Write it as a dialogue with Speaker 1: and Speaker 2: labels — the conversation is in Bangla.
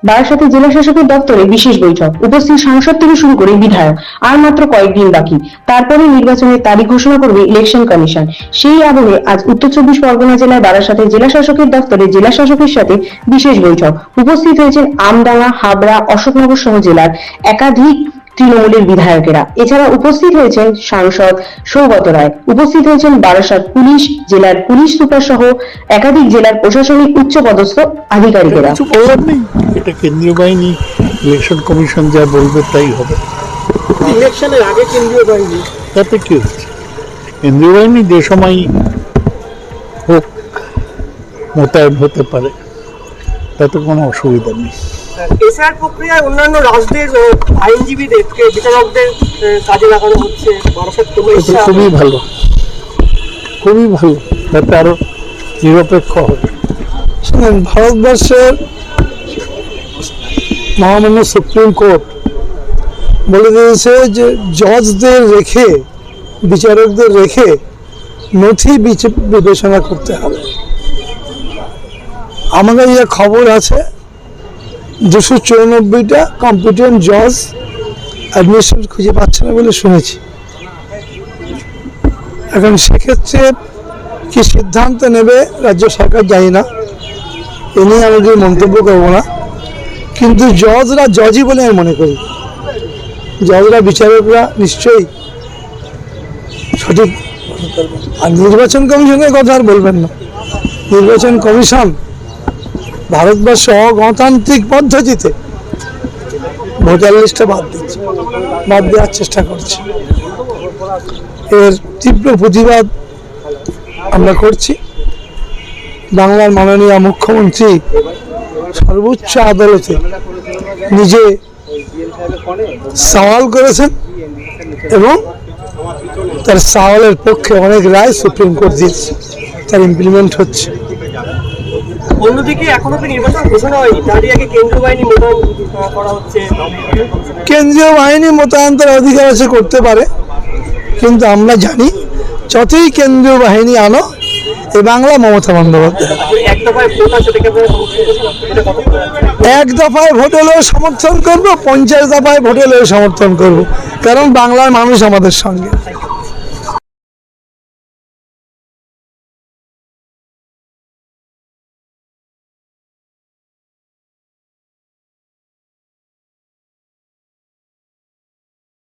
Speaker 1: বারাসাতে জেলা শাসকের দপ্তরে বিশেষ বৈঠক, উপস্থিত সাংসদ থেকে শুরু করে বিধায়ক। আর মাত্র কয়েকদিন বাকি, তারপরে নির্বাচনের তারিখ ঘোষণা করবে ইলেকশন কমিশন। সেই আবহে আজ উত্তর 24 পরগনা জেলার বারাসাতে জেলা শাসকের দপ্তরে জেলা শাসকের সাথে বিশেষ বৈঠক। উপস্থিত হয়েছেন আমডাঙ্গা, হাবড়া, অশোকনগর সহ জেলার একাধিক তৃণমূলের বিধায়কেরা। এছাড়া উপস্থিত হয়েছেন সাংসদ সৌগত রায়, উপস্থিত হয়েছেন বারাসাত পুলিশ, জেলার পুলিশ সুপার সহ একাধিক জেলার প্রশাসনিক উচ্চপদস্থ আধিকারিকেরা।
Speaker 2: এটা কেন্দ্রীয় বাহিনী, ইলেকশন কমিশন যা বলবে তাই হবে।
Speaker 3: ইলেকশনের আগে কেন্দ্রীয় বাহিনী,
Speaker 2: তাতে কি হচ্ছে? কেন্দ্রীয় বাহিনী যে সময় হোক মোতায়েন হতে পারে, তাতে কোনো অসুবিধা নেই।
Speaker 3: এসআর প্রক্রিয়ায় অন্যান্য রাজ্যের আইনজীবীদের, বিচারকদের কাজে লাগানো হচ্ছে।
Speaker 2: খুবই ভালো, খুবই ভালো, যাতে আরো নিরপেক্ষ হবে। ভারতবর্ষের মহামান্য সুপ্রিম কোর্ট বলে দিয়েছে যে জজদের রেখে, বিচারকদের রেখে নথি বিবেচনা করতে হবে। আমাদের যে খবর আছে 294টা কম্পিটেন্ট জজ অ্যাডমিনিস্ট্রেশন খুঁজে পাচ্ছে না বলে শুনেছি। এখন সেক্ষেত্রে কি সিদ্ধান্ত নেবে রাজ্য সরকার জানি না, এ নিয়ে আমি কিছু মন্তব্য করবো না। কিন্তু জজরা জজই বলে আমি মনে করি, জজরা বিচারকরা নিশ্চয়ই সঠিক। আর নির্বাচন কমিশনের কথা আর বলবেন না। নির্বাচন কমিশন ভারতবর্ষ অগণতান্ত্রিক পদ্ধতিতে ভোটার লিস্টে বাদ দেওয়ার চেষ্টা করছে। এর তীব্র প্রতিবাদ আমরা করছি। বাংলার মাননীয় মুখ্যমন্ত্রী সর্বোচ্চ আদালতে নিজে সওয়াল করেছেন এবং তার সওয়ালের পক্ষে অনেক রায় সুপ্রিম কোর্ট দিয়েছে, তার ইমপ্লিমেন্ট হচ্ছে।
Speaker 3: অন্যদিকে এখনো তো নির্বাচন ঘোষণা হয়নি, তারই আগে কেন্দ্রীয় বাহিনী মোতায়েন করা হচ্ছে।
Speaker 2: কেন্দ্রীয় বাহিনী মোতায়েন তার অধিকার আছে, করতে পারে, কিন্তু আমরা জানি যতই কেন্দ্রীয় বাহিনী আনো, এ বাংলা মমতা বন্দ্যোপাধ্যায়। এক দফায় ভোট হলেও সমর্থন করবো, 50 দফায় ভোট হলেও সমর্থন করবো, কারণ বাংলার মানুষ আমাদের সঙ্গে।